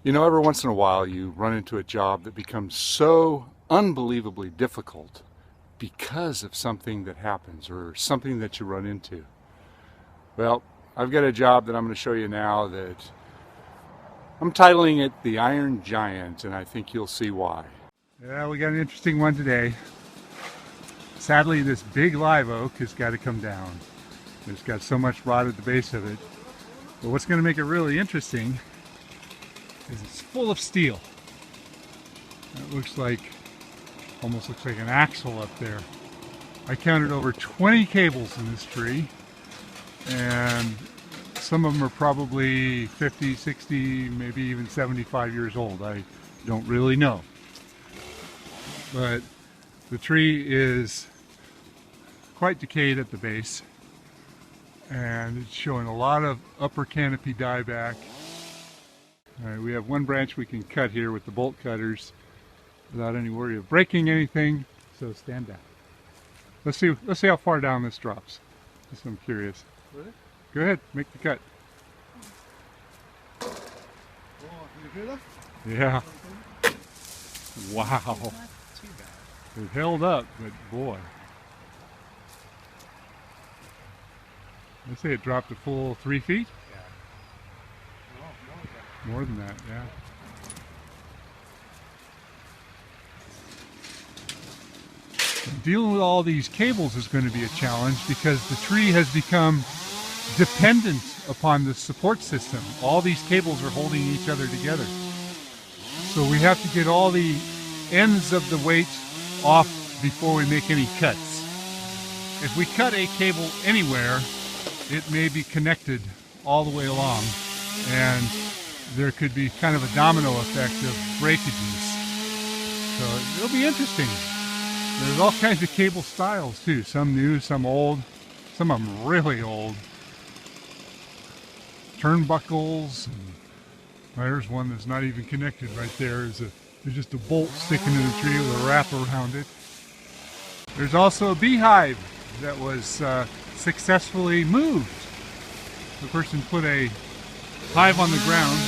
You know, every once in a while you run into a job that becomes so unbelievably difficult because of something that happens or something that you run into. Well, I've got a job that I'm going to show you now that I'm titling it The Iron Giant, and I think you'll see why. Yeah, we got an interesting one today. Sadly, this big live oak has got to come down. It's got so much rot at the base of it. But what's going to make it really interesting is it's full of steel. It looks like, almost looks like an axle up there. I counted over 20 cables in this tree, and some of them are probably 50, 60, maybe even 75 years old. I don't really know. But the tree is quite decayed at the base, and it's showing a lot of upper canopy dieback. All right, we have one branch we can cut here with the bolt cutters without any worry of breaking anything, so stand down. Let's see how far down this drops. Just I'm curious. Really? Go ahead, make the cut. Oh, you hear that? Yeah. Wow. Not too bad. It held up, but boy. Let's say it dropped a full 3 feet. Yeah. No, More than that, yeah. Dealing with all these cables is going to be a challenge because the tree has become dependent upon the support system. All these cables are holding each other together. So we have to get all the ends of the weight off before we make any cuts. If we cut a cable anywhere, it may be connected all the way along, and there could be kind of a domino effect of breakages. So it'll be interesting. There's all kinds of cable styles too, some new, some old, some of them really old. Turnbuckles, and there's one that's not even connected right there. There's just a bolt sticking in the tree with a wrap around it. There's also a beehive that was successfully moved. The person put a hive on the ground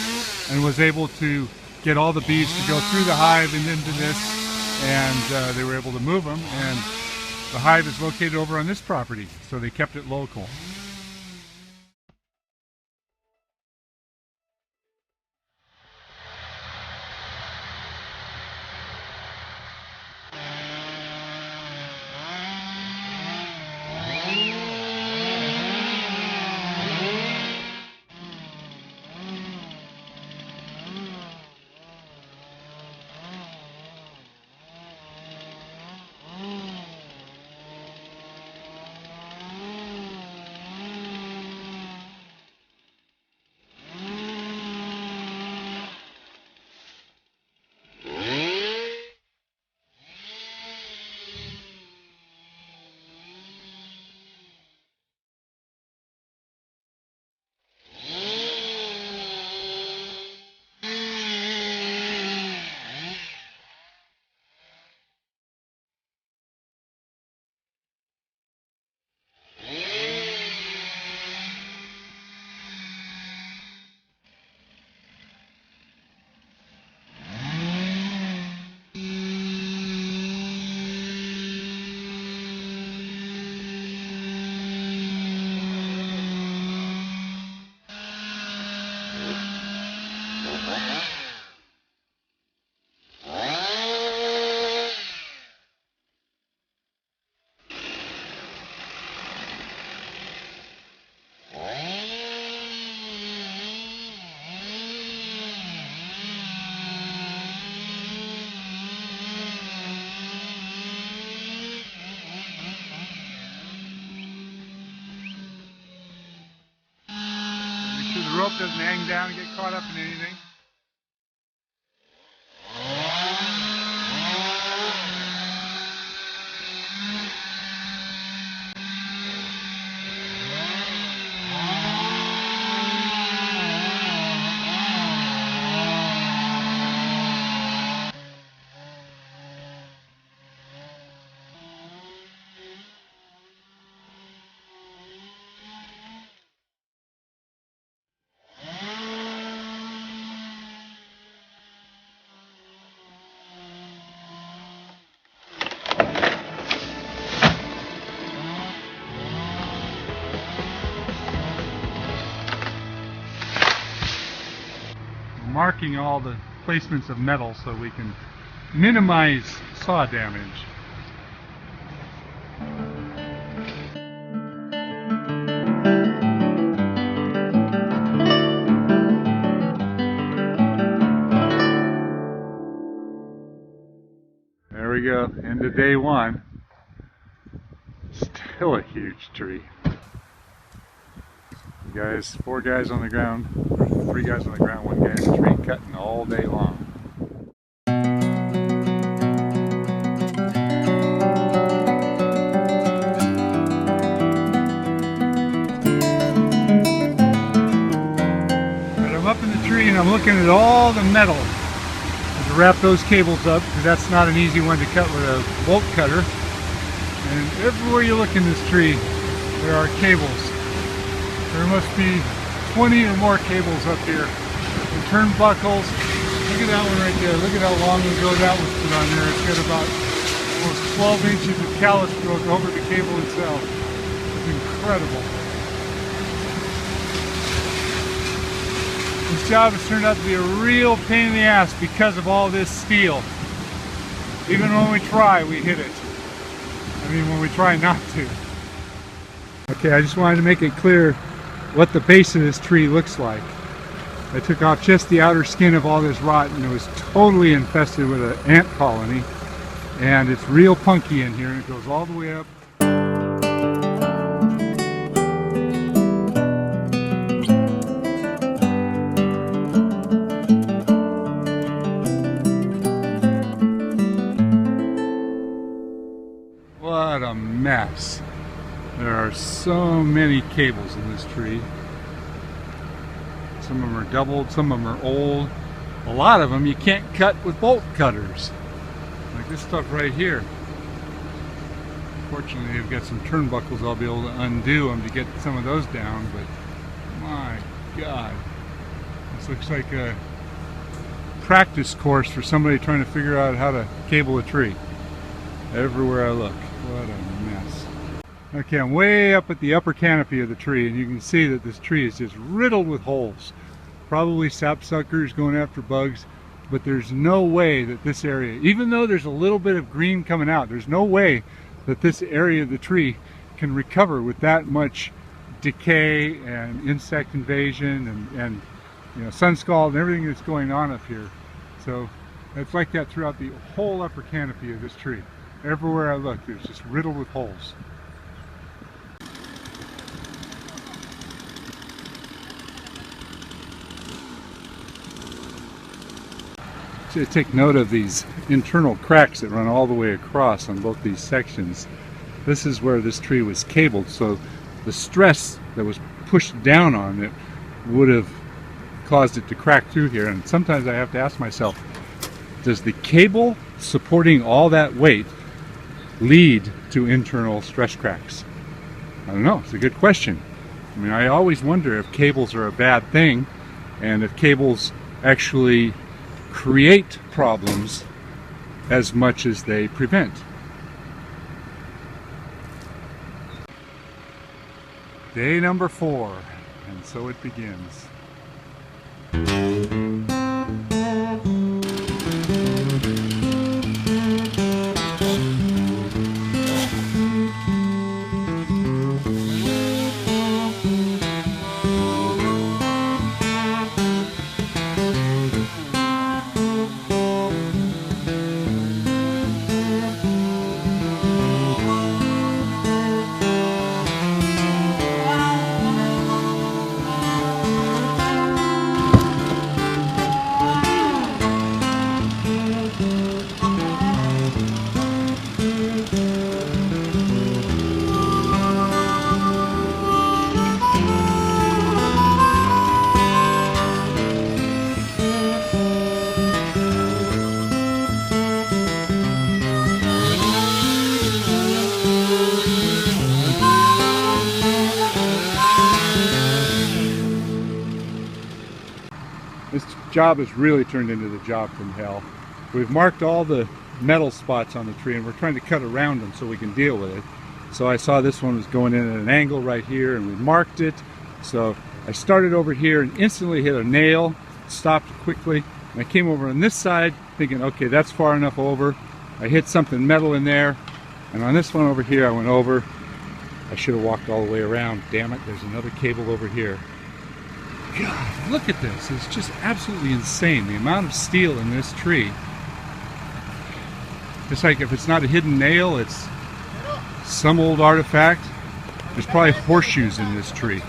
and was able to get all the bees to go through the hive and into this, and they were able to move them, and the hive is located over on this property, so they kept it local. The rope doesn't hang down and get caught up in anything. marking all the placements of metal so we can minimize saw damage. There we go, into day one. Still a huge tree. Guys, 4 guys on the ground, or 3 guys on the ground, 1 guy in the tree cutting all day long. But I'm up in the tree and I'm looking at all the metal. To wrap those cables up, because that's not an easy one to cut with a bolt cutter. And everywhere you look in this tree, there are cables. There must be 20 or more cables up here. The turnbuckles. Look at that one right there. Look at how long ago that was put on there. It's got about almost 12 inches of callus growth over the cable itself. It's incredible. This job has turned out to be a real pain in the ass because of all this steel. Even when we try, we hit it. I mean, when we try not to. Okay, I just wanted to make it clear what the base of this tree looks like. I took off just the outer skin of all this rot and it was totally infested with an ant colony. And it's real punky in here and it goes all the way up. What a mess. There are so many cables in this tree. Some of them are doubled, some of them are old. A lot of them you can't cut with bolt cutters. Like this stuff right here. Fortunately, they've got some turnbuckles. I'll be able to undo them to get some of those down, but my God. This looks like a practice course for somebody trying to figure out how to cable a tree. Everywhere I look. What a mess. Okay, I'm way up at the upper canopy of the tree and you can see that this tree is just riddled with holes. Probably sapsuckers going after bugs, but there's no way that this area, even though there's a little bit of green coming out, there's no way that this area of the tree can recover with that much decay and insect invasion and you know, sun scald and everything that's going on up here. So it's like that throughout the whole upper canopy of this tree. Everywhere I look, it's just riddled with holes. So take note of these internal cracks that run all the way across on both these sections. This is where this tree was cabled, so the stress that was pushed down on it would have caused it to crack through here. And sometimes I have to ask myself, does the cable supporting all that weight lead to internal stress cracks? I don't know. It's a good question. I mean, I always wonder if cables are a bad thing and if cables actually create problems as much as they prevent. Day number 4, and so it begins. This job has really turned into the job from hell. We've marked all the metal spots on the tree and we're trying to cut around them so we can deal with it. So I saw this one was going in at an angle right here and we marked it. So I started over here and instantly hit a nail, stopped quickly, And I came over on this side thinking, okay, that's far enough over. I hit something metal in there, and on this one over here I went over. I should have walked all the way around. Damn it, there's another cable over here. God, look at this. It's just absolutely insane, the amount of steel in this tree. It's like if it's not a hidden nail, it's some old artifact. There's probably horseshoes in this tree.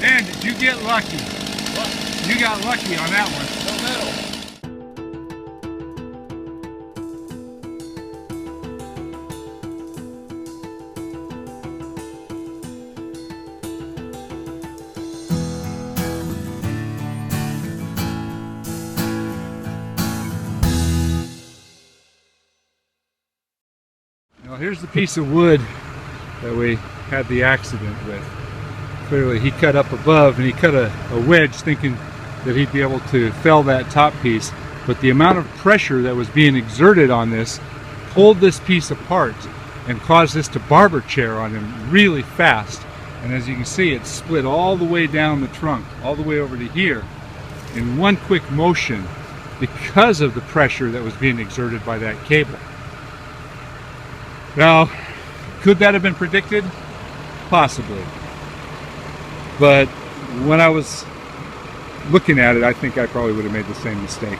Man, did you get lucky? What? You got lucky on that one. No metal. Now here's the piece of wood that we had the accident with. Clearly he cut up above and he cut a wedge thinking that he'd be able to fell that top piece, but the amount of pressure that was being exerted on this pulled this piece apart and caused this to barber chair on him really fast. And as you can see, it split all the way down the trunk, all the way over to here in one quick motion because of the pressure that was being exerted by that cable. Now, could that have been predicted? Possibly. But when I was looking at it, I think I probably would have made the same mistake.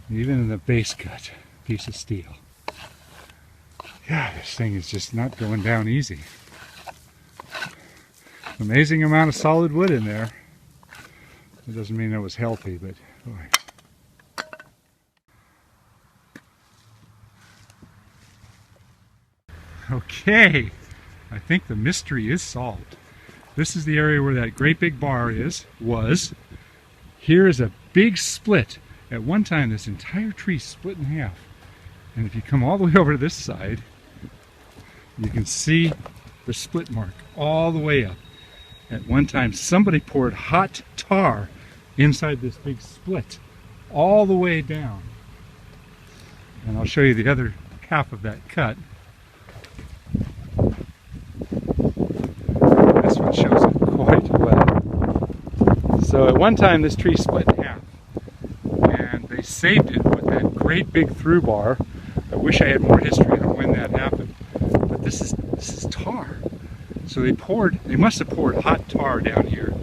Even in the base cut piece of steel. Yeah, this thing is just not going down easy. Amazing amount of solid wood in there. It doesn't mean it was healthy, but boy. Okay, I think the mystery is solved. This is the area where that great big bar was. Here is a big split. At one time, this entire tree split in half. And if you come all the way over to this side, you can see the split mark all the way up. At one time, somebody poured hot tar inside this big split all the way down. And I'll show you the other half of that cut. This one shows it quite well. So at one time this tree split in half, and they saved it with that great big through bar. I wish I had more history on when that happened, but this is tar. So they must have poured hot tar down here.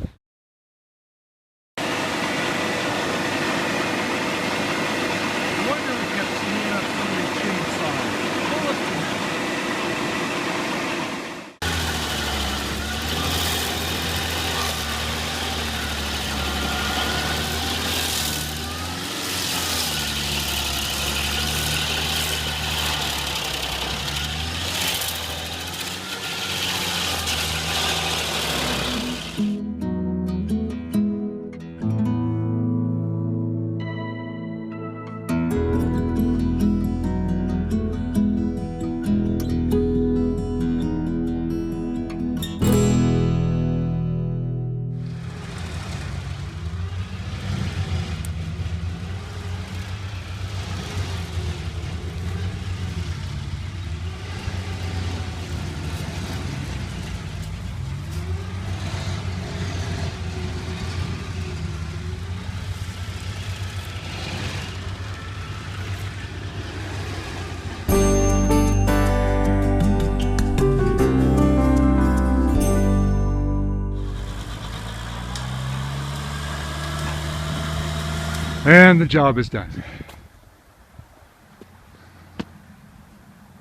And the job is done.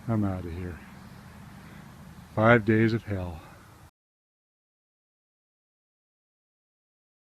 I'm out of here. 5 days of hell.